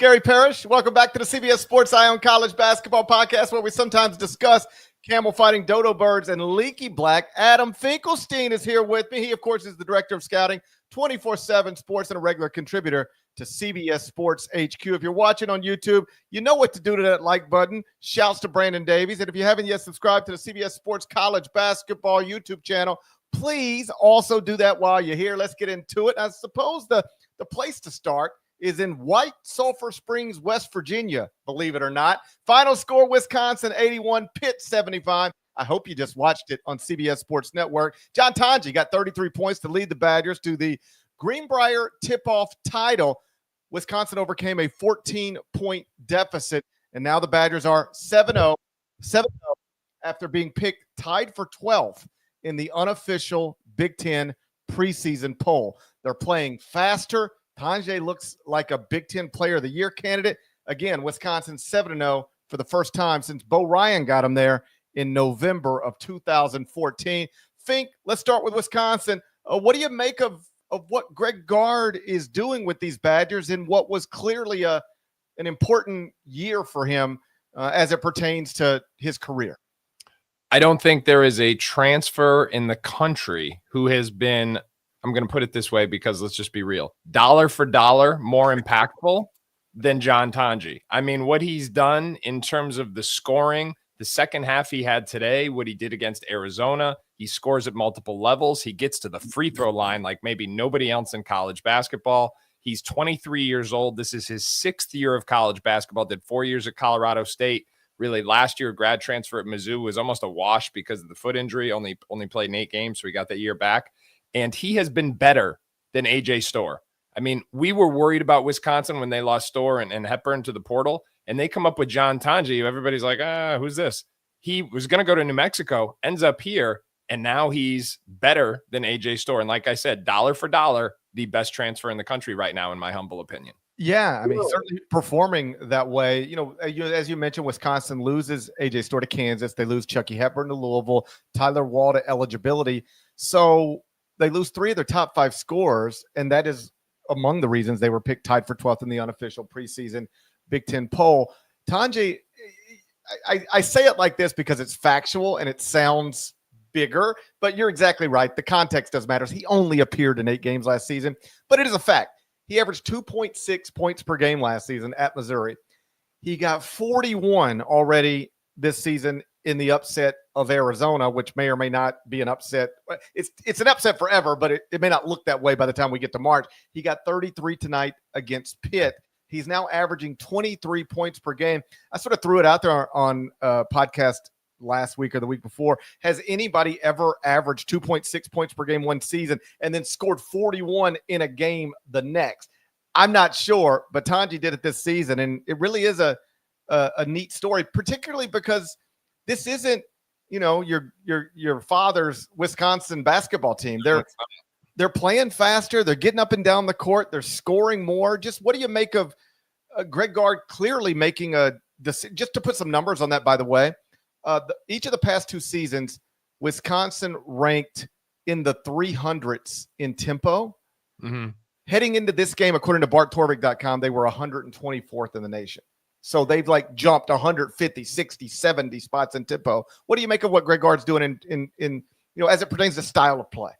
Gary Parrish. Welcome back to the CBS Sports Eye on College Basketball Podcast, where we sometimes discuss camel fighting, dodo birds, and leaky black. Adam Finkelstein is here with me. He, of course, is the director of scouting, 24/7 Sports, and a regular contributor to CBS Sports HQ. If you're watching on YouTube, you know what to do to that like button. Shouts to Brandon Davies. And if you haven't yet subscribed to the CBS Sports College Basketball YouTube channel, please also do that while you're here. Let's get into it. I suppose the place to start is in White Sulphur Springs, West Virginia, believe it or not. Final score, Wisconsin 81, Pitt 75. I hope you just watched it on CBS Sports Network. John Tonje got 33 points to lead the Badgers to the Greenbrier Tip-Off title. Wisconsin overcame a 14-point deficit, and now the Badgers are 7-0 after being picked tied for 12th in the unofficial Big Ten preseason poll. They're playing faster. Tonje looks like a Big Ten Player of the Year candidate. Again, Wisconsin 7-0 for the first time since Bo Ryan got him there in November of 2014. Fink, let's start with Wisconsin. What do you make of what Greg Gard is doing with these Badgers in what was clearly an important year for him as it pertains to his career? I don't think there is a transfer in the country who has been, I'm going to put it this way because let's just be real, dollar for dollar more impactful than John Tonje. I mean, what he's done in terms of the scoring, the second half he had today, what he did against Arizona, he scores at multiple levels. He gets to the free throw line like maybe nobody else in college basketball. He's 23 years old. This is his 6th year of college basketball, did 4 years at Colorado State. Really, last year, grad transfer at Mizzou was almost a wash because of the foot injury. Only played 8 games, so he got that year back. And he has been better than A.J. Storr. I mean, we were worried about Wisconsin when they lost Storr and Hepburn to the portal, and they come up with John Tonje, who everybody's like, who's this? He was going to go to New Mexico, ends up here, and now he's better than A.J. Storr. And like I said, dollar for dollar, the best transfer in the country right now, in my humble opinion. Yeah, I mean, he's certainly performing that way. As you mentioned, Wisconsin loses A.J. Storr to Kansas. They lose Chucky Hepburn to Louisville, Tyler Wall to eligibility. So they lose 3 of their top 5 scorers, and that is among the reasons they were picked tied for 12th in the unofficial preseason Big Ten poll. Tonje, I say it like this because it's factual and it sounds bigger, but you're exactly right. The context does matter. He only appeared in 8 games last season, but it is a fact. He averaged 2.6 points per game last season at Missouri. He got 41 already this season in the upset of Arizona, which may or may not be an upset. It's an upset forever, but it may not look that way by the time we get to March. He got 33 tonight against Pitt. He's now averaging 23 points per game. I sort of threw it out there on a podcast last week or the week before. Has anybody ever averaged 2.6 points per game one season and then scored 41 in a game the next? I'm not sure, but Tonje did it this season, and it really is a neat story, particularly because this isn't, your father's Wisconsin basketball team. They're playing faster. They're getting up and down the court. They're scoring more. Just what do you make of Greg Gard clearly making a decision? Just to put some numbers on that, by the way, each of the past 2 seasons, Wisconsin ranked in the 300s in tempo. Mm-hmm. Heading into this game, according to BartTorvik.com, they were 124th in the nation. So they've jumped 150, 60, 70 spots in tempo. What do you make of what Greg Gard's doing in as it pertains to style of play?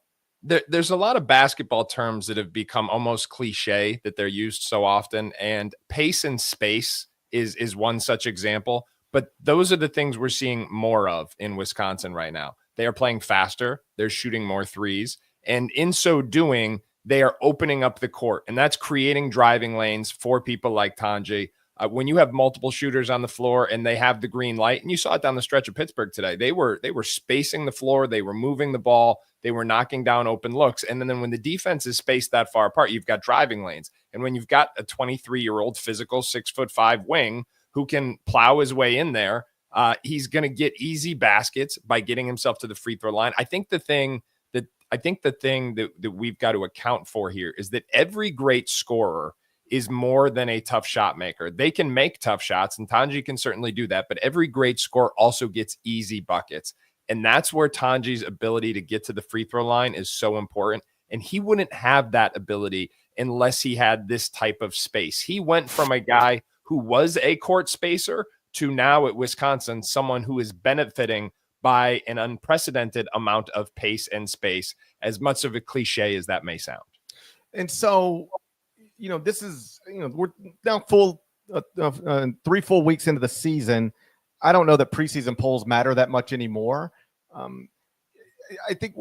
There's a lot of basketball terms that have become almost cliche that they're used so often, and pace and space is one such example. But those are the things we're seeing more of in Wisconsin right now. They are playing faster. They're shooting more threes. And in so doing, they are opening up the court. And that's creating driving lanes for people like Tonje. When you have multiple shooters on the floor and they have the green light, and you saw it down the stretch of Pittsburgh today, they were spacing the floor. They were moving the ball. They were knocking down open looks. And then when the defense is spaced that far apart, you've got driving lanes. And when you've got a 23-year-old physical 6'5" wing who can plow his way in there, he's going to get easy baskets by getting himself to the free throw line. I think the thing that we've got to account for here is that every great scorer is more than a tough shot maker. They can make tough shots, and Tonje can certainly do that, but every great scorer also gets easy buckets. And that's where Tanji's ability to get to the free throw line is so important. And he wouldn't have that ability unless he had this type of space. He went from a guy who was a court spacer to now at Wisconsin, someone who is benefiting by an unprecedented amount of pace and space, as much of a cliche as that may sound. And so, this is, we're now 3 full weeks into the season. I don't know that preseason polls matter that much anymore. I think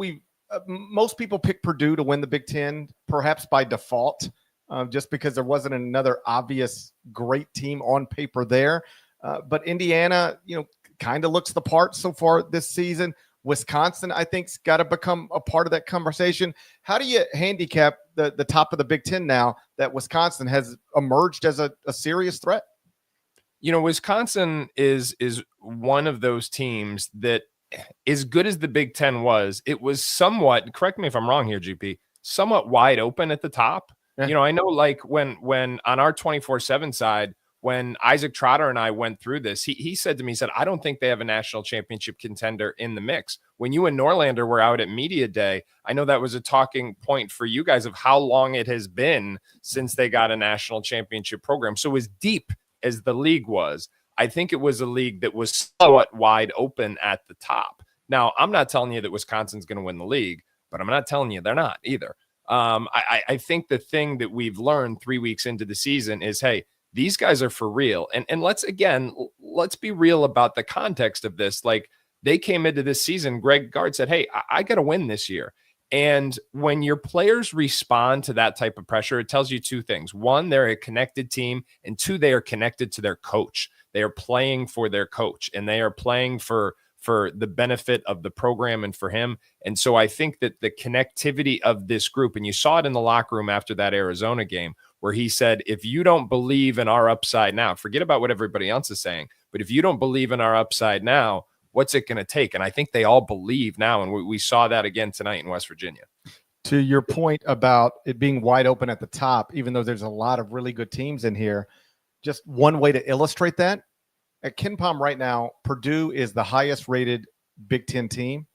most people pick Purdue to win the Big Ten, perhaps by default, just because there wasn't another obvious great team on paper there. But Indiana, kind of looks the part so far this season. Wisconsin, I think, has got to become a part of that conversation. How do you handicap the top of the Big Ten now that Wisconsin has emerged as a serious threat? Wisconsin is one of those teams that, as good as the Big Ten was, it was somewhat, correct me if I'm wrong here, GP, somewhat wide open at the top. Yeah. I know like when on our 24/7 side, when Isaac Trotter and I went through this, he said to me, I don't think they have a national championship contender in the mix. When you and Norlander were out at Media Day, I know that was a talking point for you guys of how long it has been since they got a national championship program. So as deep as the league was, I think it was a league that was somewhat wide open at the top. Now, I'm not telling you that Wisconsin's going to win the league, but I'm not telling you they're not either. I think the thing that we've learned 3 weeks into the season is, hey, these guys are for real. And let's be real about the context of this. Like, they came into this season, Greg Gard said, hey, I got to win this year. And when your players respond to that type of pressure, it tells you two things. One, they're a connected team. And two, they are connected to their coach. They are playing for their coach, and they are playing for the benefit of the program and for him. And so I think that the connectivity of this group, and you saw it in the locker room after that Arizona game, where he said, if you don't believe in our upside now, forget about what everybody else is saying, but if you don't believe in our upside now, what's it going to take? And I think they all believe now. And we saw that again tonight in West Virginia. To your point about it being wide open at the top, even though there's a lot of really good teams in here, just one way to illustrate that, at KenPom right now, Purdue is the highest rated Big Ten team,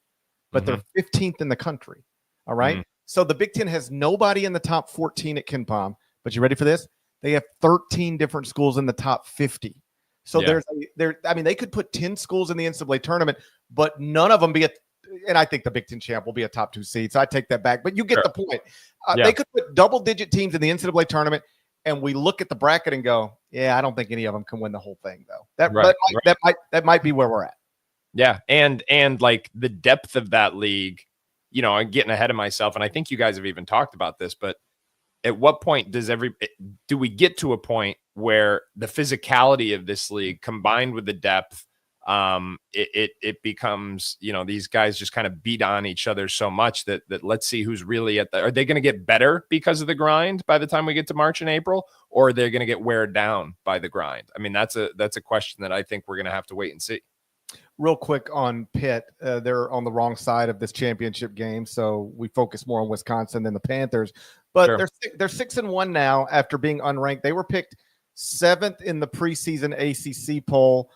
but they're 15th in the country. All right. So the Big Ten has nobody in the top 14 at KenPom, but you ready for this? They have 13 different schools in the top 50. So they could put 10 schools in the NCAA tournament, but none of them and I think the Big Ten champ will be a top 2 seed. So I take that back, but you get the point. They could put double-digit teams in the NCAA tournament, and we look at the bracket and go, yeah, I don't think any of them can win the whole thing, though. That might be where we're at. Yeah, and like the depth of that league, I'm getting ahead of myself, and I think you guys have even talked about this, but at what point do we get to a point where the physicality of this league combined with the depth, it becomes, these guys just kind of beat on each other so much that let's see who's really are they going to get better because of the grind by the time we get to March and April, or are they going to get wear down by the grind? I mean, that's a question that I think we're going to have to wait and see. Real quick on Pitt, they're on the wrong side of this championship game, so we focus more on Wisconsin than the Panthers. But they're 6-1 now after being unranked. They were picked 7th in the preseason ACC poll.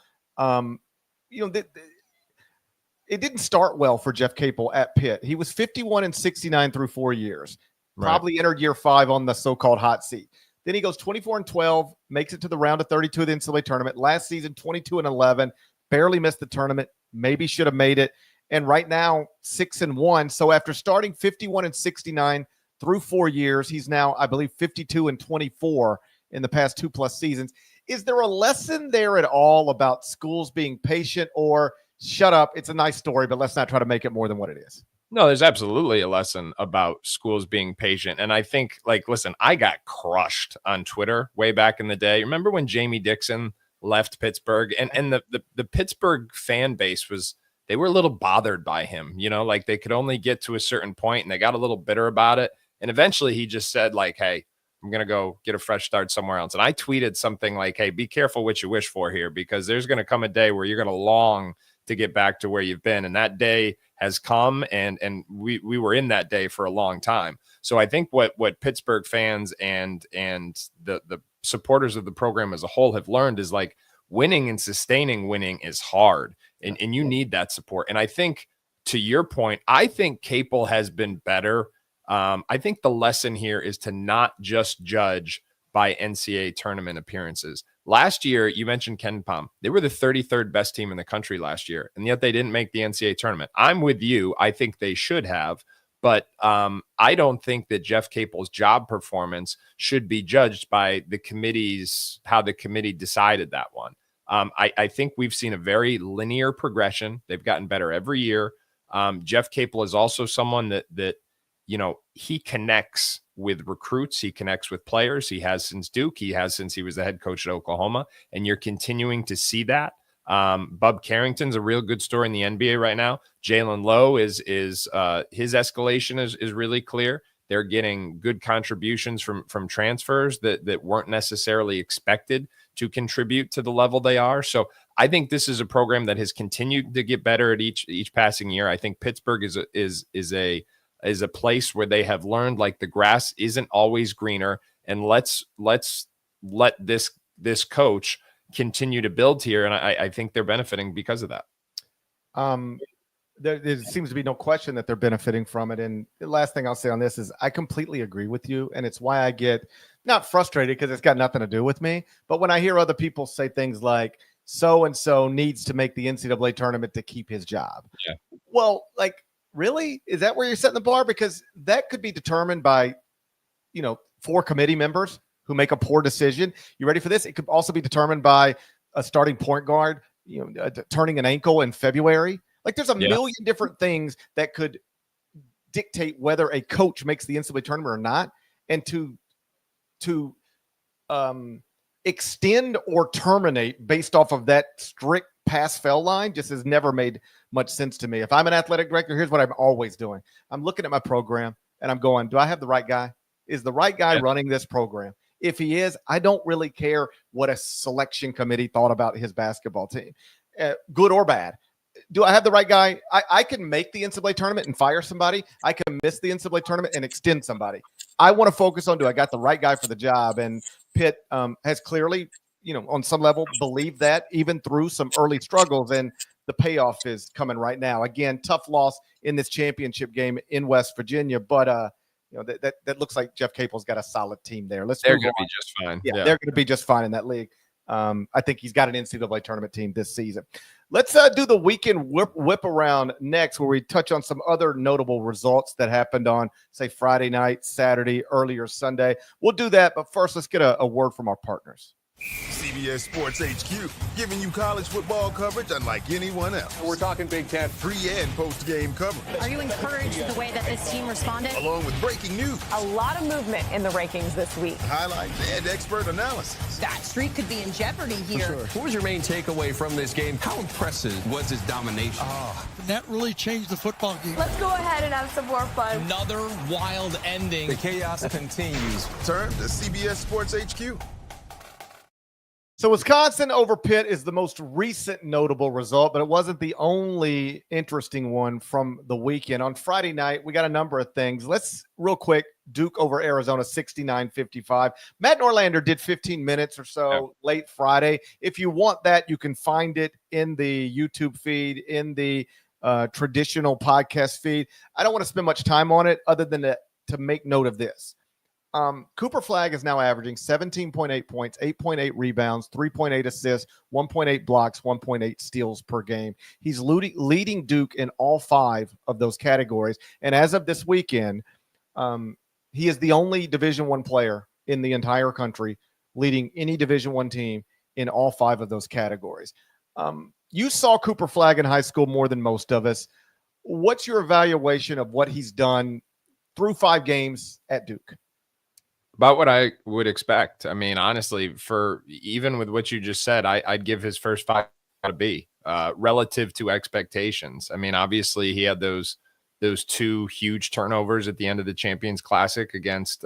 It didn't start well for Jeff Capel at Pitt. He was 51-69 through 4 years. Probably entered year 5 on the so-called hot seat. Then he goes 24-12, makes it to the round of 32 of the NCAA tournament. Last season, 22-11. Barely missed the tournament, maybe should have made it. And right now, 6-1. So after starting 51-69 through 4 years, he's now, I believe, 52-24 in the past 2+ seasons. Is there a lesson there at all about schools being patient, or shut up, it's a nice story, but let's not try to make it more than what it is? No, there's absolutely a lesson about schools being patient. And I think, listen, I got crushed on Twitter way back in the day. Remember when Jamie Dixon left Pittsburgh, and the Pittsburgh fan base they were a little bothered by him, they could only get to a certain point, and they got a little bitter about it. And eventually he just said, hey, I'm going to go get a fresh start somewhere else. And I tweeted something like, hey, be careful what you wish for here, because there's going to come a day where you're going to long to get back to where you've been. And that day has come, and we were in that day for a long time. So I think what Pittsburgh fans and the supporters of the program as a whole have learned is winning and sustaining winning is hard, and you need that support. And I think, to your point, I think Capel has been better I think the lesson here is to not just judge by NCAA tournament appearances. Last year, you mentioned Ken Pom. They were the 33rd best team in the country last year, and yet they didn't make the NCAA tournament. I'm with you. I think they should have, but I don't think that Jeff Capel's job performance should be judged by the committee's, how the committee decided that one. I think we've seen a very linear progression. They've gotten better every year. Jeff Capel is also someone that he connects with recruits. He connects with players. He has since Duke. He has since he was the head coach at Oklahoma. And you're continuing to see that. Bub Carrington's a real good story in the NBA right now. Jalen Lowe is his escalation is really clear. They're getting good contributions from transfers that weren't necessarily expected to contribute to the level they are. So I think this is a program that has continued to get better at each passing year. I think Pittsburgh is a place where they have learned, like, the grass isn't always greener, and let's let this coach continue to build here. And I think they're benefiting because of that. There seems to be no question that they're benefiting from it. And the last thing I'll say on this is I completely agree with you. And it's why I get not frustrated, because it's got nothing to do with me. But when I hear other people say things like, so-and-so needs to make the NCAA tournament to keep his job. Yeah. Well, like, really? Is that where you're setting the bar? Because that could be determined by, 4 committee members who make a poor decision. You ready for this? It could also be determined by a starting point guard, turning an ankle in February. Like, there's a million different things that could dictate whether a coach makes the NCAA tournament or not. And to extend or terminate based off of that strict pass-fail line just has never made much sense to me. If I'm an athletic director, here's what I'm always doing. I'm looking at my program and I'm going, do I have the right guy? Is the right guy running this program? If he is, I don't really care what a selection committee thought about his basketball team, good or bad. Do I have the right guy? I can make the NCAA tournament and fire somebody. I can miss the NCAA tournament and extend somebody. I want to focus on, do I got the right guy for the job? And Pitt has clearly, on some level believed that, even through some early struggles, and the payoff is coming right now. Again, tough loss in this championship game in West Virginia, but that looks like Jeff Capel's got a solid team there. They're going to be just fine. Yeah, they're going to be just fine in that league. I think he's got an NCAA tournament team this season. Let's do the weekend whip around next, where we touch on some other notable results that happened on, say, Friday night, Saturday, earlier Sunday. We'll do that, but first, let's get a word from our partners. CBS Sports HQ, giving you college football coverage unlike anyone else. We're talking Big Ten. Pre- and post-game coverage. Are you encouraged the way that this team responded? Along with breaking news. A lot of movement in the rankings this week. Highlights and expert analysis. That streak could be in jeopardy here. Sure. What was your main takeaway from this game? How impressive was his domination? That really changed the football game. Let's go ahead and have some more fun. Another wild ending. The chaos continues. Turn to CBS Sports HQ. So Wisconsin over Pitt is the most recent notable result, but it wasn't the only interesting one from the weekend. On Friday night, we got a number of things. Let's real quick, Duke over Arizona 69-55. Matt Norlander did 15 minutes or so late Friday. If you want that, you can find it in the YouTube feed, in the traditional podcast feed. I don't want to spend much time on it other than to make note of this. Cooper Flagg is now averaging 17.8 points, 8.8 rebounds, 3.8 assists, 1.8 blocks, 1.8 steals per game. He's leading Duke in all 5 of those categories. And as of this weekend, he is the only Division I player in the entire country leading any Division I team in all 5 of those categories. You saw Cooper Flagg in high school more than most of us. What's your evaluation of what he's done through 5 games at Duke? About what I would expect. I mean, honestly, for even with what you just said, I'd give his first 5 a B relative to expectations. I mean, obviously he had those 2 huge turnovers at the end of the Champions Classic against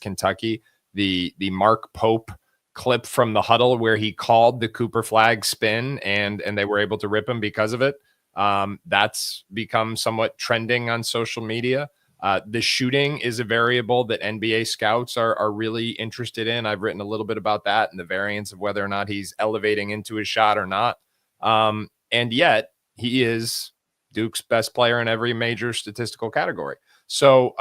Kentucky. The Mark Pope clip from the huddle where he called the Cooper Flagg spin and they were able to rip him because of it. That's become somewhat trending on social media. The shooting is a variable that NBA scouts are really interested in. I've written a little bit about that and the variance of whether or not he's elevating into his shot or not. And yet he is Duke's best player in every major statistical category. So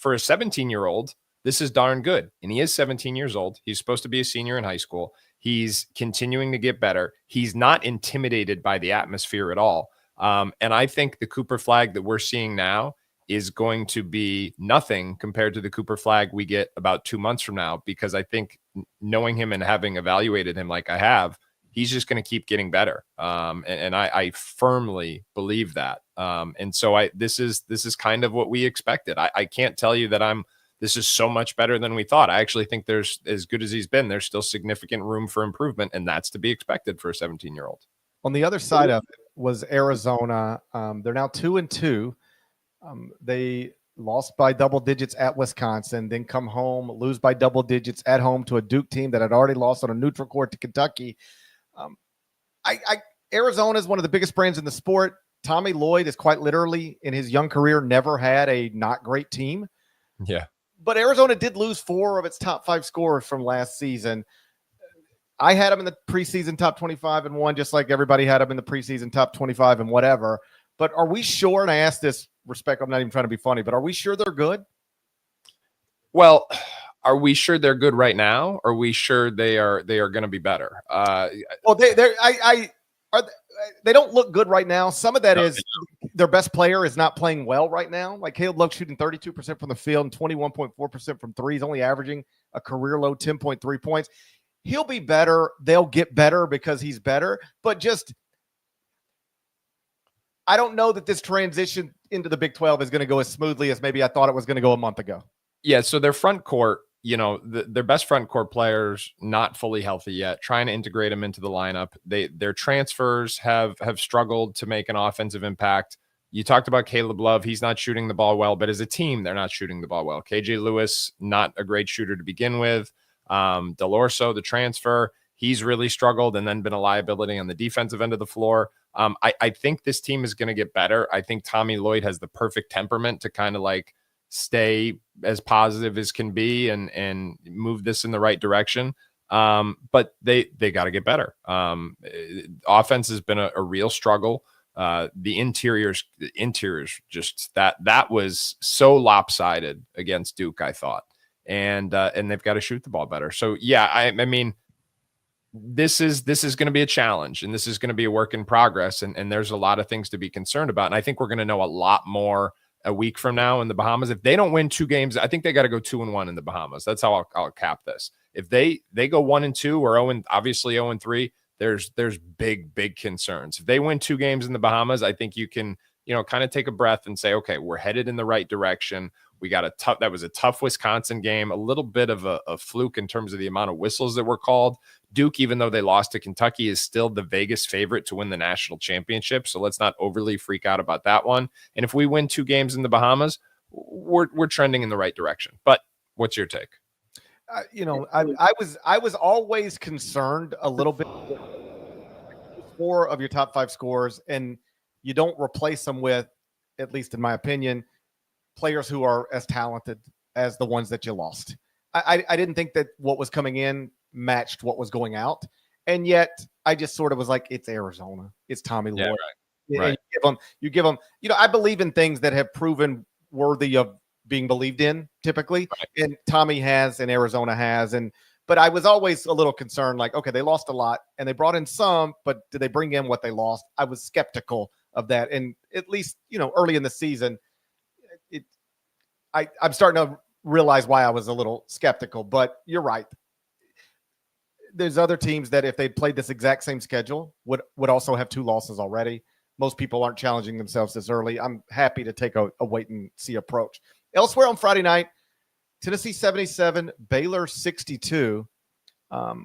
for a 17-year-old, this is darn good. And he is 17 years old. He's supposed to be a senior in high school. He's continuing to get better. He's not intimidated by the atmosphere at all. And I think the Cooper flag that we're seeing now is going to be nothing compared to the Cooper flag we get about 2 months from now, because I think knowing him and having evaluated him like I have, he's just going to keep getting better. And I firmly believe that. And so this is kind of what we expected. I can't tell you that this is so much better than we thought. I actually think there's, as good as he's been, there's still significant room for improvement, and that's to be expected for a 17-year-old. On the other side of it was Arizona. They're now 2-2. They lost by double digits at Wisconsin, then come home, lose by double digits at home to a Duke team that had already lost on a neutral court to Kentucky. Arizona is one of the biggest brands in the sport. Tommy Lloyd is quite literally, in his young career, never had a not great team. Yeah. But Arizona did lose 4 of its top 5 scorers from last season. I had them in the preseason top 25 and 1, just like everybody had them in the preseason top 25 and whatever. But are we sure, and I ask this respect, I'm not even trying to be funny, but are we sure they're good? Well, are we sure they're good right now? Or are we sure they are going to be better? Well, they don't look good right now. Some of that is their best player is not playing well right now. Like Caleb Love shooting 32% from the field and 21.4% from three. He's only averaging a career low 10.3 points. He'll be better. They'll get better because he's better. But just, I don't know that this transition into the Big 12 is going to go as smoothly as maybe I thought it was going to go a month ago. Yeah, so their front court, their best front court players not fully healthy yet, trying to integrate them into the lineup. Their transfers have struggled to make an offensive impact. You talked about Caleb Love. He's not shooting the ball well, but as a team, they're not shooting the ball well. KJ Lewis, not a great shooter to begin with. Delorso, the transfer, he's really struggled and then been a liability on the defensive end of the floor. I think this team is going to get better. I think Tommy Lloyd has the perfect temperament to kind of like stay as positive as can be and move this in the right direction. But they got to get better. Offense has been a real struggle. The interiors just that was so lopsided against Duke, I thought. And they've got to shoot the ball better. So yeah, I mean, this is going to be a challenge, and this is going to be a work in progress. And there's a lot of things to be concerned about. And I think we're going to know a lot more a week from now in the Bahamas. If they don't win 2 games, I think they got to go 2-1 in the Bahamas. That's how I'll cap this. If they go 1-2 or 0, obviously 0-3, there's big concerns. If they win 2 games in the Bahamas, I think you can, kind of take a breath and say, okay, we're headed in the right direction. We got that was a tough Wisconsin game, a little bit of a fluke in terms of the amount of whistles that were called. Duke, even though they lost to Kentucky, is still the Vegas favorite to win the national championship. So let's not overly freak out about that one. And if we win 2 games in the Bahamas, we're trending in the right direction. But what's your take? I was always concerned a little bit with 4 of your top 5 scorers, and you don't replace them with, at least in my opinion, players who are as talented as the ones that you lost. I didn't think that what was coming in matched what was going out. And yet I just sort of was like, it's Arizona. It's Tommy Lloyd. Right. And you give them, I believe in things that have proven worthy of being believed in typically. Right. And Tommy has, and Arizona has. But I was always a little concerned, like, okay, they lost a lot and they brought in some, but did they bring in what they lost? I was skeptical of that. And at least, early in the season, I'm starting to realize why I was a little skeptical, but you're right. There's other teams that if they played this exact same schedule would also have 2 losses already. Most people aren't challenging themselves this early. I'm happy to take a wait and see approach. Elsewhere on Friday night, Tennessee 77, Baylor 62.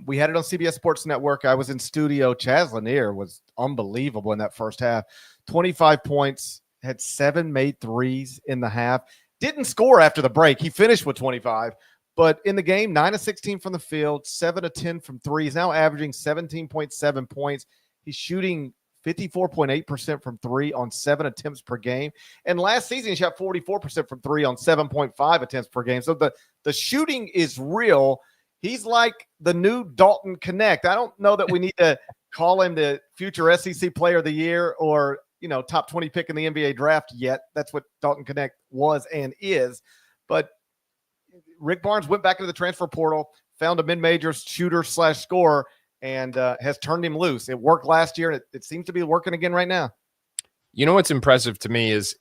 We had it on CBS Sports Network. I was in studio. Chaz Lanier was unbelievable in that first half. 25 points, had 7 made threes in the half. Didn't score after the break. He finished with 25. But in the game, 9 of 16 from the field, 7 of 10 from three. He's now averaging 17.7 points. He's shooting 54.8% from three on 7 attempts per game. And last season, he shot 44% from three on 7.5 attempts per game. So the shooting is real. He's like the new Dalton Connect. I don't know that we need to call him the future SEC Player of the Year or, top 20 pick in the NBA draft yet. That's what Dalton Connect was and is. But Rick Barnes went back into the transfer portal, found a mid-major shooter/scorer, and has turned him loose. It worked last year, and it seems to be working again right now. You know what's impressive to me is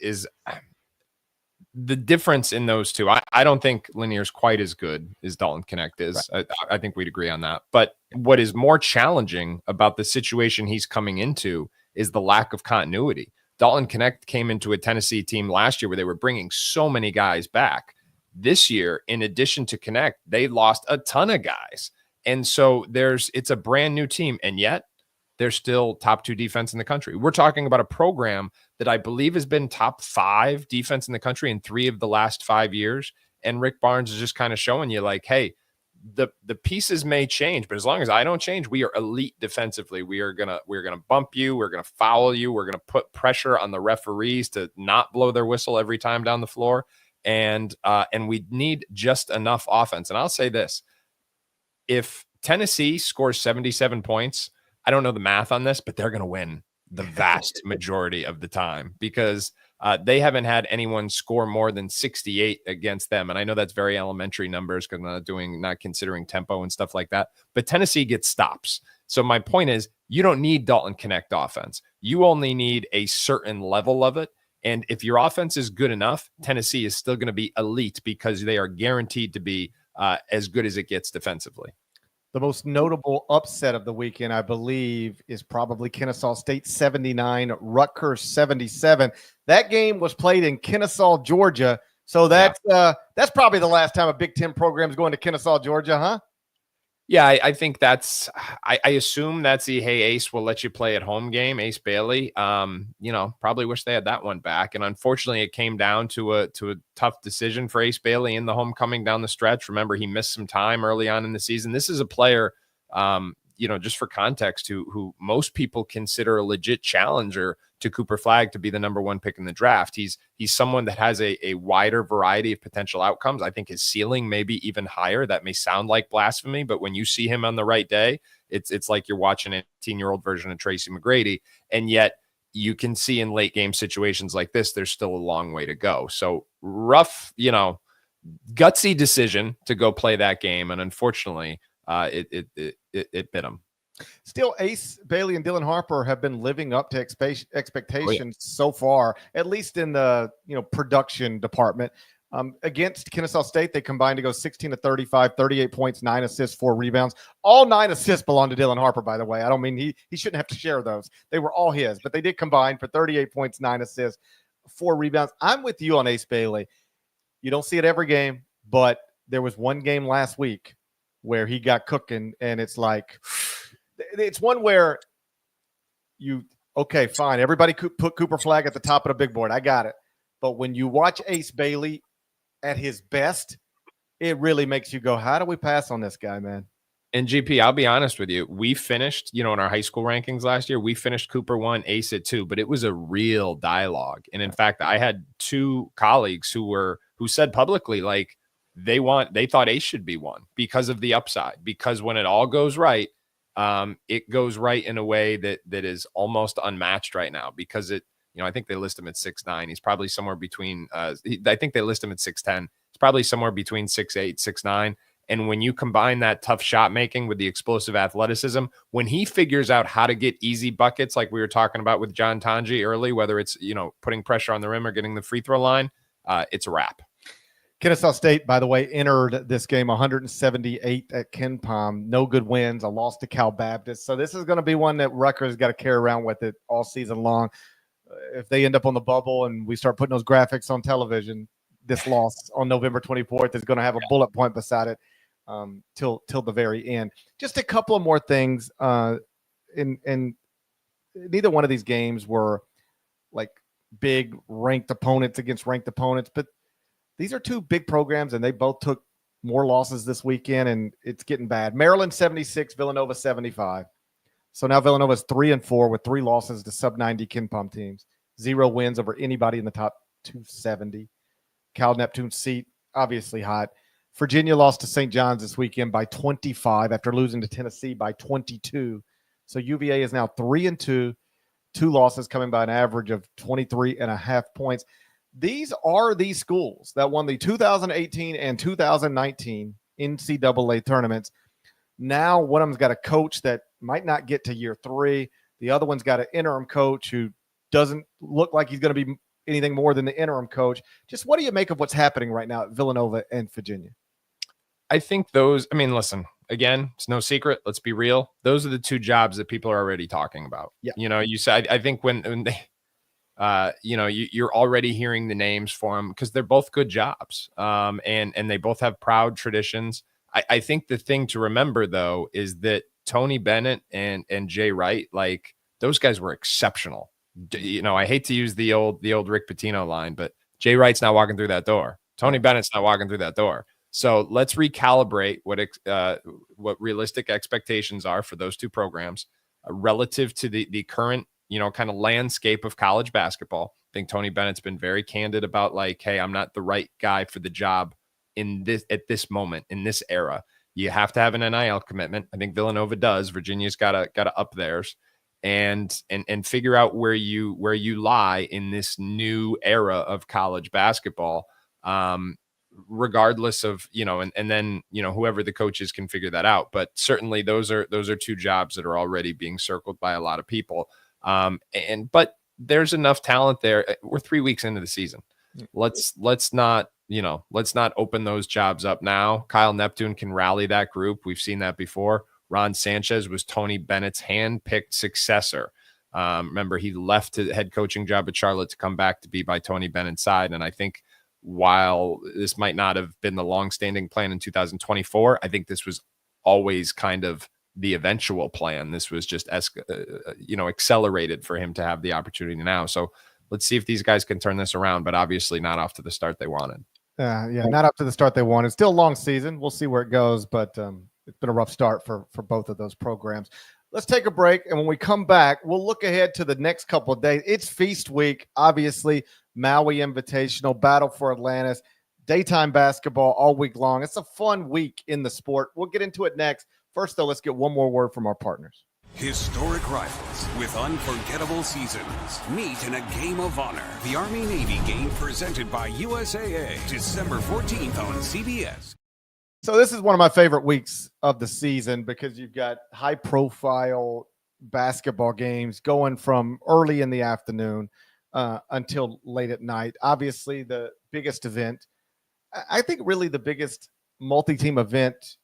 the difference in those two. I don't think Lanier's quite as good as Dalton Knecht is. Right. I think we'd agree on that. But what is more challenging about the situation he's coming into is the lack of continuity. Dalton Knecht came into a Tennessee team last year where they were bringing so many guys back. This year, in addition to Knecht, they lost a ton of guys. And so it's a brand new team, and yet they're still top 2 defense in the country. We're talking about a program that I believe has been top 5 defense in the country in 3 of the last 5 years. And Rick Barnes is just kind of showing you like, hey, the pieces may change, but as long as I don't change, we are elite defensively. We're gonna bump you. We're gonna foul you. We're gonna put pressure on the referees to not blow their whistle every time down the floor. And we need just enough offense. And I'll say this: if Tennessee scores 77 points, I don't know the math on this, but they're going to win the vast majority of the time because they haven't had anyone score more than 68 against them. And I know that's very elementary numbers because I'm not considering tempo and stuff like that. But Tennessee gets stops. So my point is, you don't need Dalton Knecht offense. You only need a certain level of it. And if your offense is good enough, Tennessee is still going to be elite because they are guaranteed to be as good as it gets defensively. The most notable upset of the weekend, I believe, is probably Kennesaw State 79, Rutgers 77. That game was played in Kennesaw, Georgia. So that's probably the last time a Big Ten program is going to Kennesaw, Georgia, huh? Yeah, I think that's I assume that's the hey, Ace will let you play at home game, Ace Bailey. Probably wish they had that one back. And unfortunately, it came down to a tough decision for Ace Bailey in the homecoming down the stretch. Remember, he missed some time early on in the season. This is a player, just for context, who most people consider a legit challenger to Cooper Flagg to be the number 1 pick in the draft. He's someone that has a wider variety of potential outcomes. I think his ceiling may be even higher. That may sound like blasphemy, but when you see him on the right day, it's like you're watching an 18-year-old version of Tracy McGrady. And yet you can see in late game situations like this, there's still a long way to go. So rough, gutsy decision to go play that game. And unfortunately, it bit him. Still, Ace Bailey and Dylan Harper have been living up to expectations so far, at least in the production department. Against Kennesaw State, they combined to go 16-35, 38 points, 9 assists, 4 rebounds. All 9 assists belong to Dylan Harper, by the way. I don't mean he shouldn't have to share those. They were all his, but they did combine for 38 points, 9 assists, 4 rebounds. I'm with you on Ace Bailey. You don't see it every game, but there was one game last week where he got cooking, and it's like – it's one where okay, fine. Everybody could put Cooper Flagg at the top of the big board. I got it. But when you watch Ace Bailey at his best, it really makes you go, how do we pass on this guy, man? And GP, I'll be honest with you. We finished, in our high school rankings last year, we finished Cooper 1, Ace at 2, but it was a real dialogue. And in fact, I had 2 colleagues who said publicly, like, they thought Ace should be 1 because of the upside, because when it all goes right, it goes right in a way that is almost unmatched right now because I think they list him at 6'9". He's probably somewhere between, I think they list him at 6'10". He's probably somewhere between 6'8", 6'9". And when you combine that tough shot making with the explosive athleticism, when he figures out how to get easy buckets, like we were talking about with John Tanji early, whether it's, putting pressure on the rim or getting the free throw line, it's a wrap. Kennesaw State, by the way, entered this game 178 at Ken Palm. No good wins, a loss to Cal Baptist. So this is going to be one that Rutgers got to carry around with it all season long. If they end up on the bubble and we start putting those graphics on television, this loss on November 24th is going to have a bullet point beside it till the very end. Just a couple of more things. And neither one of these games were like big ranked opponents against ranked opponents, but these are 2 big programs, and they both took more losses this weekend, and it's getting bad. Maryland 76, Villanova 75. So now Villanova's 3-4 with 3 losses to sub-90 Ken Palm teams. 0 wins over anybody in the top 270. Cal Neptune's seat, obviously hot. Virginia lost to St. John's this weekend by 25 after losing to Tennessee by 22. So UVA is now 3-2, 2 losses coming by an average of 23.5 points. these are the schools that won the 2018 and 2019 NCAA tournaments. Now one of them's got a coach that might not get to year 3. The other one's got an interim coach who doesn't look like he's going to be anything more than the interim coach. Just what do you make of what's happening right now at Villanova and Virginia? I think listen, again, it's no secret. Let's be real. Those are the 2 jobs that people are already talking about. Yeah. You said, I think when they, you're already hearing the names for them because they're both good jobs. And they both have proud traditions. I think the thing to remember though, is that Tony Bennett and Jay Wright, like those guys were exceptional. I hate to use the old Rick Pitino line, but Jay Wright's not walking through that door. Tony Bennett's not walking through that door. So let's recalibrate what realistic expectations are for those 2 programs relative to the current, kind of landscape of college basketball. I think Tony Bennett's been very candid about like, hey, I'm not the right guy for the job at this moment, in this era. You have to have an NIL commitment. I think Villanova does. Virginia's got to up theirs and figure out where you lie in this new era of college basketball. Regardless of, and then, whoever the coaches can figure that out. But certainly those are 2 jobs that are already being circled by a lot of people. But there's enough talent there. We're 3 weeks into the season. Let's not open those jobs up now. Kyle Neptune can rally that group. We've seen that before. Ron Sanchez was Tony Bennett's hand-picked successor. Remember, he left his head coaching job at Charlotte to come back to be by Tony Bennett's side. And I think while this might not have been the long-standing plan in 2024, I think this was always kind of the eventual plan. This was just accelerated for him to have the opportunity now. So let's see if these guys can turn this around, but obviously not off to the start they wanted. Not up to the start they wanted. Still a long season. We'll see where it goes, but it's been a rough start for both of those programs. Let's take a break, and when we come back, we'll look ahead to the next couple of days. It's feast week, obviously. Maui Invitational, Battle for Atlantis, daytime basketball all week long. It's a fun week in the sport. We'll get into it next. First, though, let's get one more word from our partners. Historic rivals with unforgettable seasons meet in a game of honor. The Army-Navy game presented by USAA, December 14th on CBS. So this is one of my favorite weeks of the season because you've got high-profile basketball games going from early in the afternoon until late at night. Obviously, the biggest event, I think really the biggest multi-team event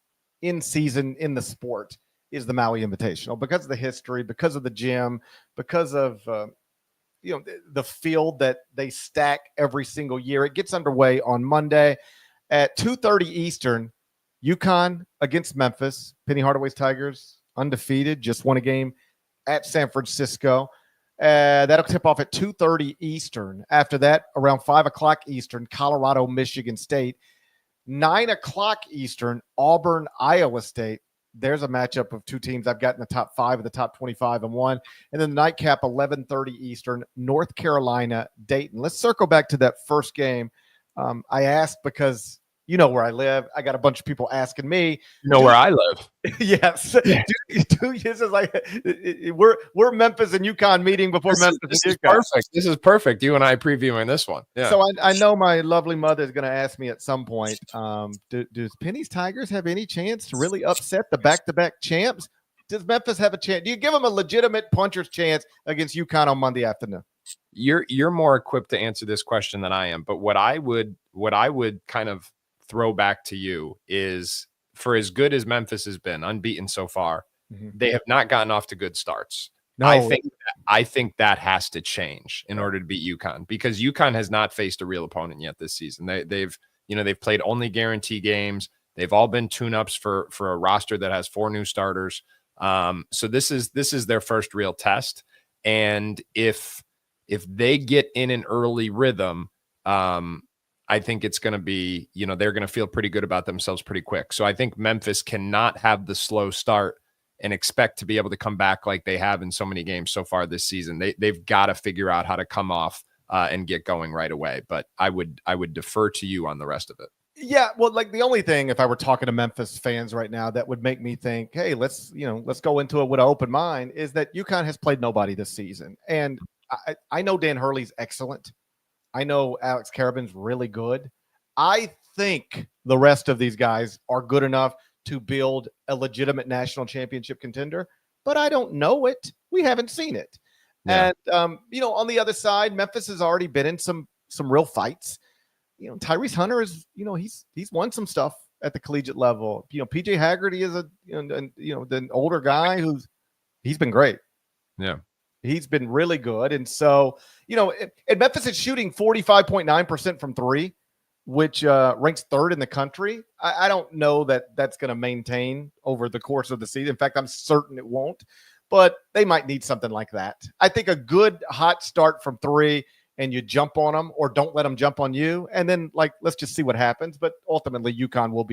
in season in the sport is the Maui Invitational because of the history, because of the gym, because of the field that they stack every single year. It gets underway on Monday at 2:30 Eastern. UConn against Memphis. Penny Hardaway's Tigers undefeated, just won a game at San Francisco. That'll tip off at 2:30 Eastern. After that, around 5 o'clock Eastern, Colorado, Michigan State. 9 o'clock Eastern, Auburn, Iowa State. There's a matchup of 2 teams I've got in the top 5 of the top 25 and 1. And then the nightcap, 11:30 Eastern, North Carolina, Dayton. Let's circle back to that first game. I asked because you know where I live. I got a bunch of people asking me. You know where I live. Yes. Yeah. This is like we're Memphis and UConn meeting before Memphis and UConn. Perfect. This is perfect. You and I previewing this one. Yeah. So I know my lovely mother is going to ask me at some point, does Penny's Tigers have any chance to really upset the back-to-back champs? Does Memphis have a chance? Do you give them a legitimate puncher's chance against UConn on Monday afternoon? You're more equipped to answer this question than I am. But what I would kind of throw back to you is, for as good as Memphis has been, unbeaten so far, they have not gotten off to good starts. No. I think that has to change in order to beat UConn, because UConn has not faced a real opponent yet this season. They've played only guarantee games. They've all been tune-ups for a roster that has 4 new starters. So this is their first real test. And if they get in an early rhythm, I think it's going to be, they're going to feel pretty good about themselves pretty quick. So I think Memphis cannot have the slow start and expect to be able to come back like they have in so many games so far this season. They've got to figure out how to come off and get going right away. But I would defer to you on the rest of it. Yeah, well, like the only thing, if I were talking to Memphis fans right now, that would make me think, hey, let's go into it with an open mind, is that UConn has played nobody this season. And I know Dan Hurley's excellent. I know Alex Carabin's really good. I think the rest of these guys are good enough to build a legitimate national championship contender, but I don't know it. We haven't seen it. Yeah. And on the other side, Memphis has already been in some real fights. Tyrese Hunter is, he's won some stuff at the collegiate level. PJ Haggerty is the older guy he's been great. Yeah. He's been really good. And so, and Memphis is shooting 45.9% from three, which ranks third in the country. I don't know that that's going to maintain over the course of the season. In fact, I'm certain it won't, but they might need something like that. I think a good hot start from three and you jump on them or don't let them jump on you. And then let's just see what happens. But ultimately UConn will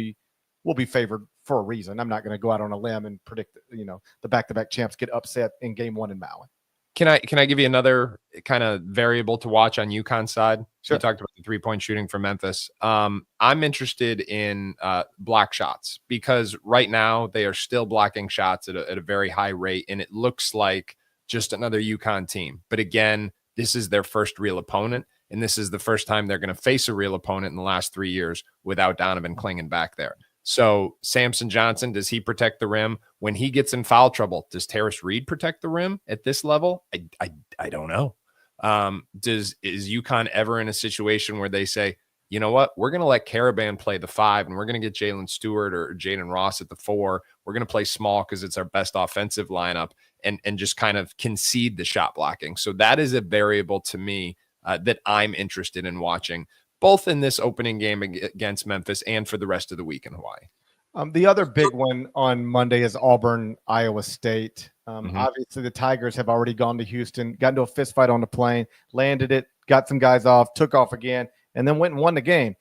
be favored for a reason. I'm not going to go out on a limb and predict, the back-to-back champs get upset in game one in Maui. Can I give you another kind of variable to watch on UConn side? Sure. You talked about the 3-point shooting for Memphis. I'm interested in block shots because right now they are still blocking shots at a very high rate, and it looks like just another UConn team. But again, this is their first real opponent, and this is the first time they're going to face a real opponent in the last 3 years without Donovan Clingan back there. So Samson Johnson, does he protect the rim? When he gets in foul trouble, does Terrace Reed protect the rim at this level? I don't know. Is UConn ever in a situation where they say, you know what, we're going to let Carabin play the 5 and we're going to get Jalen Stewart or Jaden Ross at the 4. We're going to play small because it's our best offensive lineup and just kind of concede the shot blocking. So that is a variable to me that I'm interested in watching, both in this opening game against Memphis and for the rest of the week in Hawaii. The other big one on Monday is Auburn, Iowa State. Obviously, the Tigers have already gone to Houston, got into a fist fight on the plane, landed it, got some guys off, took off again, and then went and won the game.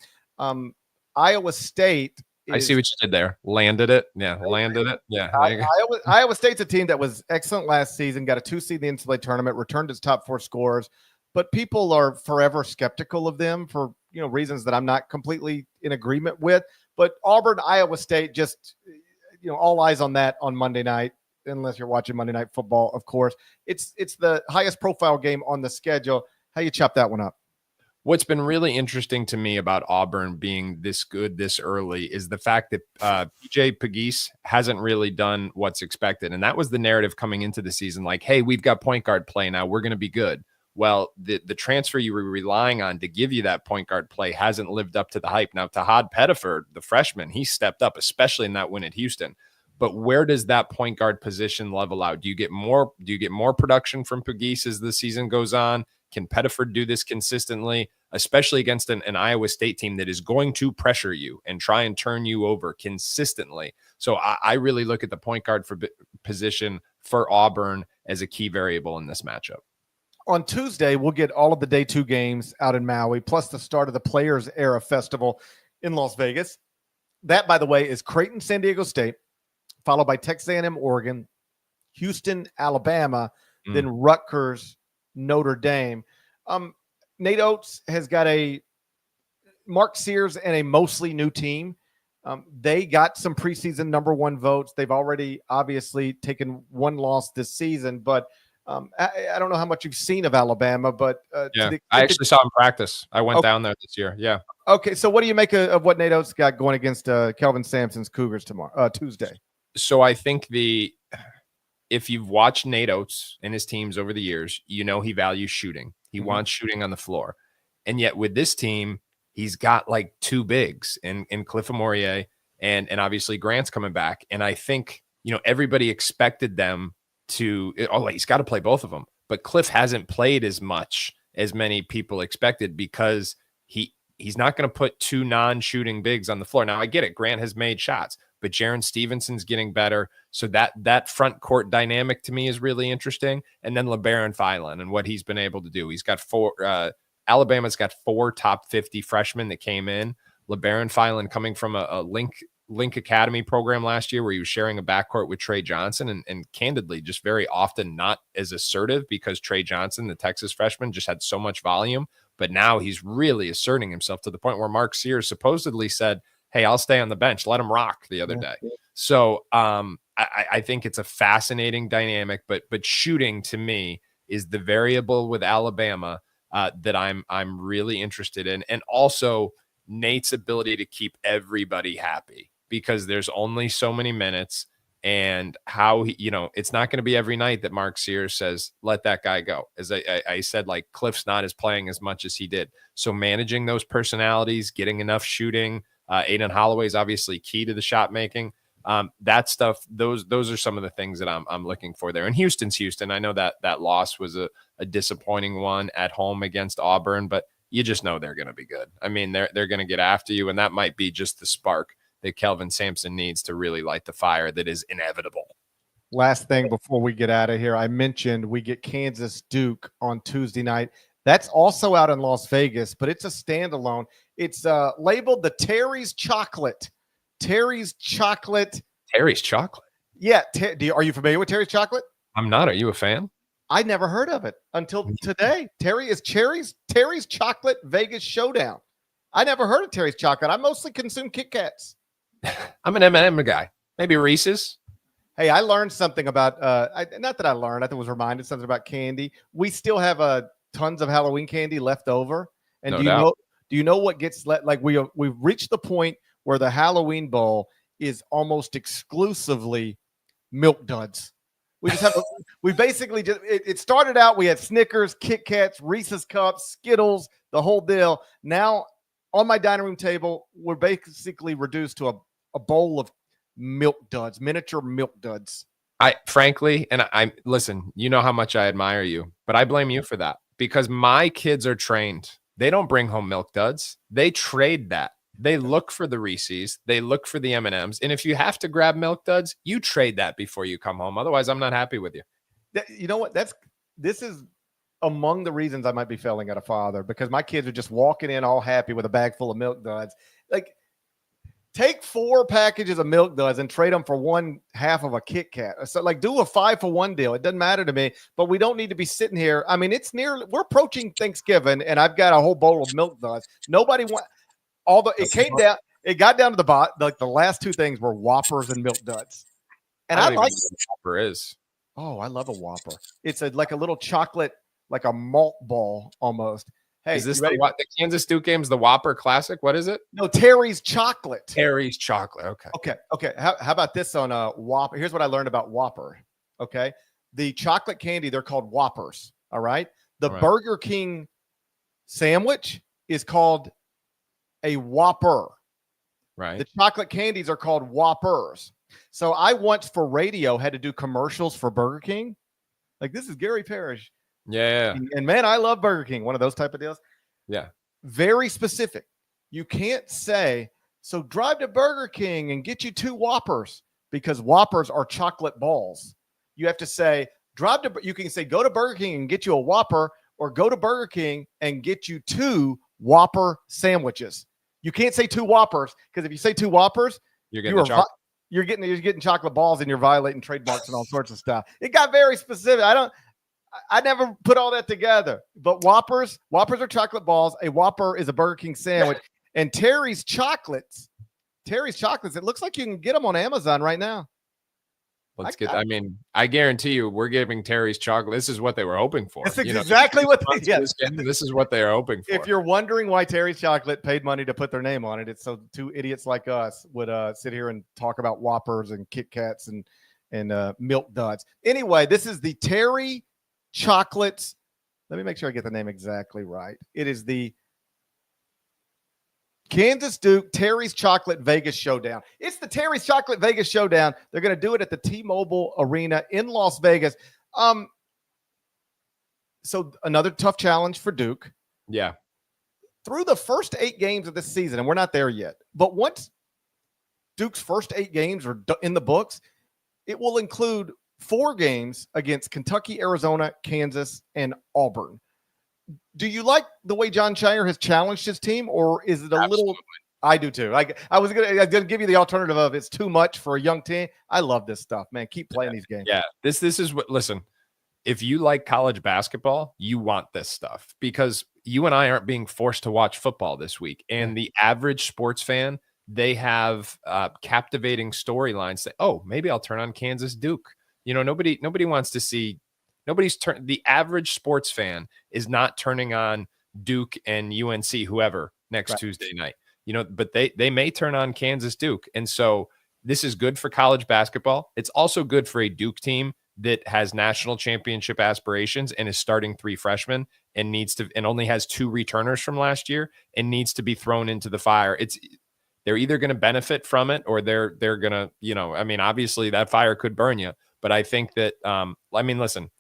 Iowa State. I see what you did there. Landed it. Yeah, landed it. Yeah. Iowa State's a team that was excellent last season, got a 2 seed in the NCAA tournament, returned its top 4 scorers, but people are forever skeptical of them for reasons that I'm not completely in agreement with. But Auburn, Iowa State, just all eyes on that on Monday night, unless you're watching Monday Night Football, of course. It's the highest profile game on the schedule. How you chop that one up? What's been really interesting to me about Auburn being this good this early is the fact that PJ Pegues hasn't really done what's expected. And that was the narrative coming into the season. Like, hey, we've got point guard play now. We're going to be good. Well, the transfer you were relying on to give you that point guard play hasn't lived up to the hype. Now, Tahad Pettiford, the freshman, he stepped up, especially in that win at Houston. But where does that point guard position level out? Do you get more production from Pegues as the season goes on? Can Pettiford do this consistently, especially against an Iowa State team that is going to pressure you and try and turn you over consistently? So I really look at the point guard position for Auburn as a key variable in this matchup. On Tuesday, we'll get all of the day 2 games out in Maui, plus the start of the Players Era Festival in Las Vegas. That, by the way, is Creighton, San Diego State, followed by Texas A&M, Oregon, Houston, Alabama, then Rutgers, Notre Dame. Nate Oates has got a Mark Sears and a mostly new team. They got some preseason number 1 votes. They've already obviously taken 1 loss this season, but I don't know how much you've seen of Alabama, but I actually saw him practice. I went down there this year. Yeah. Okay. So what do you make of what Nate Oates got going against Kelvin Sampson's Cougars Tuesday? So I think if you've watched Nate Oates and his teams over the years, he values shooting. He wants shooting on the floor. And yet with this team, he's got like 2 bigs in Cliff Amourier and obviously Grant's coming back. And I think, everybody expected them to, he's got to play both of them. But Cliff hasn't played as much as many people expected because he's not going to put 2 non-shooting bigs on the floor. Now, I get it. Grant has made shots, but Jaron Stevenson's getting better. So that front court dynamic to me is really interesting. And then LeBaron Filan and what he's been able to do. He's got 4 Alabama's got 4 top 50 freshmen that came in. LeBaron Filan coming from a Link Academy program last year where he was sharing a backcourt with Trey Johnson and candidly just very often not as assertive because Trey Johnson, the Texas freshman, just had so much volume. But now he's really asserting himself to the point where Mark Sears supposedly said, hey, I'll stay on the bench. Let him rock the other day. So I think it's a fascinating dynamic, but shooting to me is the variable with Alabama. that I'm really interested in, and also Nate's ability to keep everybody happy, because there's only so many minutes, and how he, it's not going to be every night that Mark Sears says, let that guy go. As I said, like, Cliff's not as playing as much as he did. So managing those personalities, getting enough shooting, Aiden Holloway is obviously key to the shot making. That stuff, those are some of the things that I'm looking for there. And Houston's Houston. I know that loss was a disappointing one at home against Auburn, but you just know they're going to be good. I mean, they're going to get after you, and that might be just the spark that Kelvin Sampson needs to really light the fire that is inevitable. Last thing before we get out of here, I mentioned we get Kansas Duke on Tuesday night. That's also out in Las Vegas, but it's a standalone. It's labeled the Terry's Chocolate. Terry's Chocolate. Terry's Chocolate? Yeah. Are you familiar with Terry's Chocolate? I'm not. Are you a fan? I never heard of it until today. Terry's Chocolate Vegas Showdown. I never heard of Terry's Chocolate. I mostly consume Kit Kats. I'm an M&M guy. Maybe Reese's. Hey, I learned something about not that I learned, I was reminded something about candy. We still have tons of Halloween candy left over. And No do you know what gets like we've reached the point where the Halloween bowl is almost exclusively Milk Duds. We just have we basically just it started out, we had Snickers, Kit Kats, Reese's Cups, Skittles, the whole deal. Now on my dining room table, we're basically reduced to a bowl of Milk Duds, miniature Milk Duds. I frankly, and I listen, you know how much I admire you, but I blame you for that, because my kids are trained. They don't bring home Milk Duds. They trade that. They look for the Reese's. They look for the M&Ms. And if you have to grab Milk Duds, you trade that before you come home. Otherwise, I'm not happy with you. You know what? This is among the reasons I might be failing at a father, because my kids are just walking in all happy with a bag full of Milk Duds. Like, take 4 packages of Milk Duds and trade them for 1/2 of a Kit Kat. So, like, do a 5-for-1 deal. It doesn't matter to me, but we don't need to be sitting here. I mean, we're approaching Thanksgiving, and I've got a whole bowl of Milk Duds. Nobody wants. Although it got down to the bottom, like the last 2 things were Whoppers and Milk Duds. And I like Whopper is. Oh, I love a Whopper. It's like a little chocolate, like a malt ball almost. Hey, is this the Kansas Duke game's the Whopper Classic? What is it? No, Terry's Chocolate. Terry's Chocolate. Okay. How about this on Whopper? Here's what I learned about Whopper. Okay. The chocolate candy, they're called Whoppers. All right. The Burger King sandwich is called a Whopper. Right. The chocolate candies are called Whoppers. So I once for radio had to do commercials for Burger King. Like, this is Gary Parrish. Yeah. And man, I love Burger King. One of those type of deals. Yeah. Very specific. You can't say, so drive to Burger King and get you 2 Whoppers, because Whoppers are chocolate balls. You have to say, you can say, go to Burger King and get you a Whopper, or go to Burger King and get you 2 Whopper sandwiches. You can't say 2 Whoppers, because if you say 2 Whoppers, you're getting chocolate balls, and you're violating trademarks and all sorts of stuff. It got very specific. I never put all that together. But Whoppers are chocolate balls. A Whopper is a Burger King sandwich. And Terry's Chocolates, it looks like you can get them on Amazon right now. I guarantee you, we're giving Terry's Chocolate. This is what they were hoping for. That's exactly what this is what they are hoping for. If you're wondering why Terry's Chocolate paid money to put their name on it, it's so 2 idiots like us would sit here and talk about Whoppers and Kit Kats and Milk Duds. Anyway, this is the Terry Chocolates. Let me make sure I get the name exactly right. It is the Kansas Duke Terry's Chocolate Vegas Showdown. It's the Terry's Chocolate Vegas Showdown. They're going to do it at the T-Mobile Arena in Las Vegas. So another tough challenge for Duke. Yeah. Through the first 8 games of this season, and we're not there yet, but once Duke's first 8 games are in the books, it will include 4 games against Kentucky, Arizona, Kansas, and Auburn. Do you like the way John Shire has challenged his team, or is it a little? I do too. I was gonna give you the alternative of it's too much for a young team. I love this stuff, man. Keep playing these games. Yeah, this is what. Listen, if you like college basketball, you want this stuff, because you and I aren't being forced to watch football this week, and the average sports fan, they have captivating storylines. That maybe I'll turn on Kansas Duke. Nobody wants to see The average sports fan is not turning on Duke and UNC, whoever, next Tuesday night. But they may turn on Kansas Duke. And so this is good for college basketball. It's also good for a Duke team that has national championship aspirations and is starting 3 freshmen and only has 2 returners from last year and needs to be thrown into the fire. They're either going to benefit from it or they're going to, obviously that fire could burn you. But I think that, listen,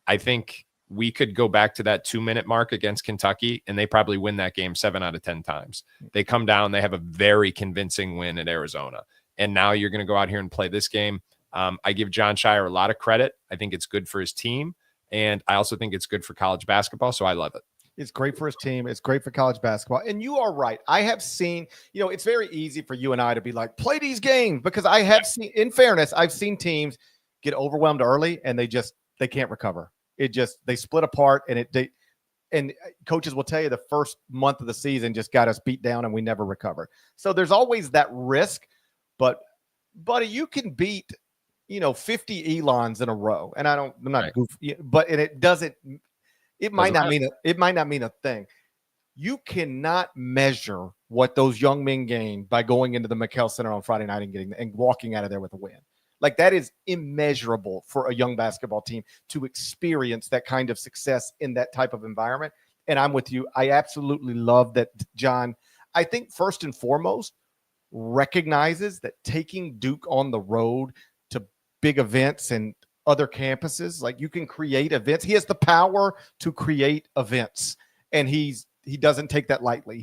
I think we could go back to that 2-minute mark against Kentucky and they probably win that game 7 out of 10 times. They come down, they have a very convincing win at Arizona. And now you're going to go out here and play this game. I give Jon Scheyer a lot of credit. I think it's good for his team. And I also think it's good for college basketball. So I love it. It's great for his team. It's great for college basketball. And you are right. I have seen, it's very easy for you and I to be like, play these games, because I have seen, in fairness, I've seen teams get overwhelmed early and they can't recover. They split apart and coaches will tell you the first month of the season just got us beat down and we never recovered. So there's always that risk, but buddy, you can beat 50 Elons in a row. And I'm not goofy, but it might not mean a thing. You cannot measure what those young men gain by going into the McKell Center on Friday night and walking out of there with a win. Like, that is immeasurable for a young basketball team to experience that kind of success in that type of environment. And I'm with you. I absolutely love that John, I think first and foremost, recognizes that taking Duke on the road to big events and other campuses, like, you can create events. He has the power to create events, and he doesn't take that lightly.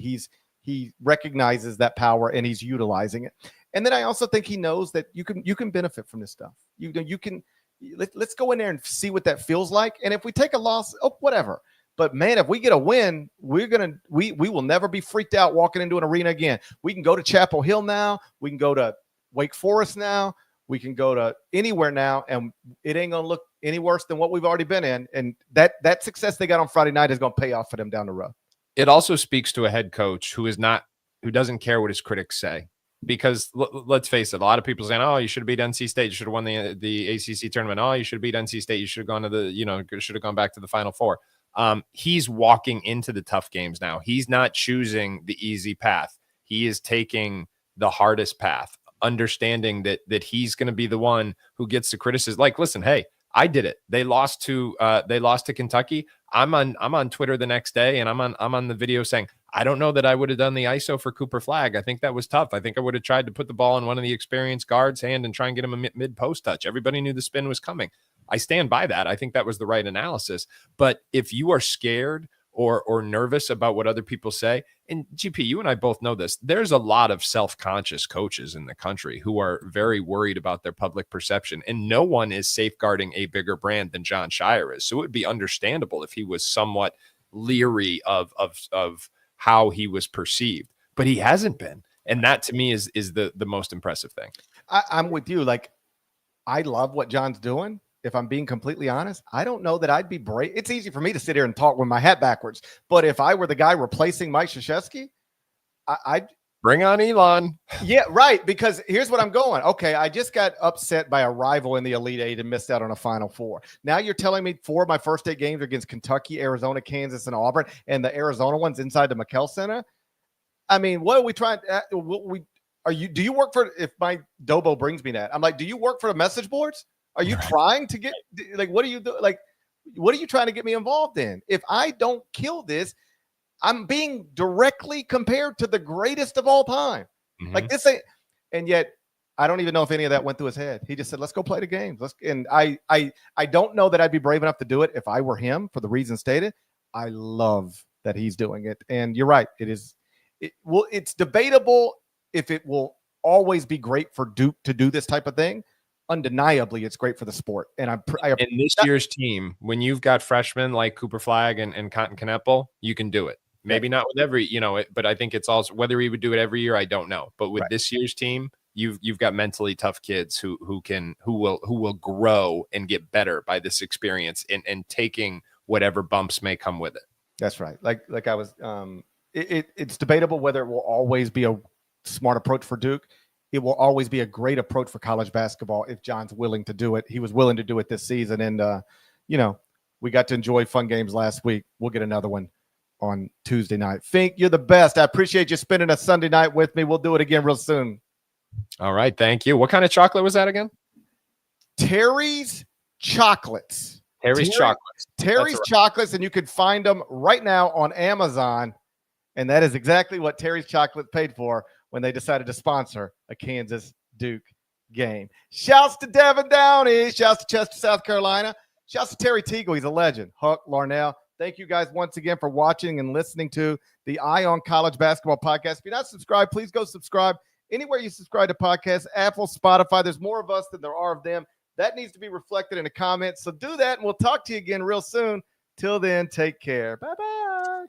He recognizes that power and he's utilizing it. And then I also think he knows that you can benefit from this stuff. Let's go in there and see what that feels like. And if we take a loss, whatever. But man, if we get a win, we will never be freaked out walking into an arena again. We can go to Chapel Hill now. We can go to Wake Forest now. We can go to anywhere now, and it ain't going to look any worse than what we've already been in. And that success they got on Friday night is going to pay off for them down the road. It also speaks to a head coach who doesn't care what his critics say. Because let's face it, a lot of people saying, "Oh, you should have beat NC State. You should have won the ACC tournament. Oh, you should have beat NC State. You should have gone to should have gone back to the Final Four." He's walking into the tough games now. He's not choosing the easy path. He is taking the hardest path, understanding that he's going to be the one who gets the criticism. Like, listen, hey, I did it. They lost to Kentucky. I'm on Twitter the next day, and I'm on the video saying, I don't know that I would have done the ISO for Cooper Flagg. I think that was tough. I think I would have tried to put the ball in one of the experienced guards' hand and try and get him a mid-post touch. Everybody knew the spin was coming. I stand by that. I think that was the right analysis. But if you are scared or nervous about what other people say, and GP, you and I both know this, there's a lot of self-conscious coaches in the country who are very worried about their public perception, and no one is safeguarding a bigger brand than Jon Scheyer is. So it would be understandable if he was somewhat leery of how he was perceived, but he hasn't been. And that to me is the most impressive thing. I'm with you. Like, I love what John's doing. If I'm being completely honest, I don't know that I'd be brave. It's easy for me to sit here and talk with my hat backwards, but if I were the guy replacing Mike Krzyzewski, I'd bring on Elon. Yeah, right. Because here's what I'm going. Okay, I just got upset by a rival in the Elite Eight and missed out on a Final Four. Now you're telling me 4 of my first 8 games are against Kentucky, Arizona, Kansas, and Auburn, and the Arizona one's inside the McKell Center. I mean, what are we trying? Do you work for? If my Dobo brings me that, I'm like, do you work for the message boards? Are you trying to get, like, what are you doing? Like, what are you trying to get me involved in? If I don't kill this, I'm being directly compared to the greatest of all time. Mm-hmm. Like, this ain't, and yet I don't even know if any of that went through his head. He just said, let's go play the games. And I don't know that I'd be brave enough to do it if I were him for the reason stated. I love that he's doing it. And you're right. It's debatable if it will always be great for Duke to do this type of thing. Undeniably, it's great for the sport. And in this year's team, when you've got freshmen like Cooper Flagg and Cotton Kneppel, you can do it. Maybe not with every, but I think it's also whether he would do it every year, I don't know. But with this year's team, you've got mentally tough kids who will grow and get better by this experience and taking whatever bumps may come with it. That's right. Like I was, it's debatable whether it will always be a smart approach for Duke. It will always be a great approach for college basketball if John's willing to do it. He was willing to do it this season, and we got to enjoy fun games last week. We'll get another one on Tuesday night. Fink, you're the best. I appreciate you spending a Sunday night with me. We'll do it again real soon. All right. Thank you. What kind of chocolate was that again? Terry's Chocolates. Terry's Chocolates. Terry's Chocolates, and you can find them right now on Amazon. And that is exactly what Terry's Chocolate paid for when they decided to sponsor a Kansas Duke game. Shouts to Devin Downey. Shouts to Chester, South Carolina. Shouts to Terry Teagle. He's a legend. Huck, Larnell. Thank you guys once again for watching and listening to the Eye on College Basketball podcast. If you're not subscribed, please go subscribe. Anywhere you subscribe to podcasts, Apple, Spotify, there's more of us than there are of them. That needs to be reflected in the comments. So do that, and we'll talk to you again real soon. Till then, take care. Bye-bye.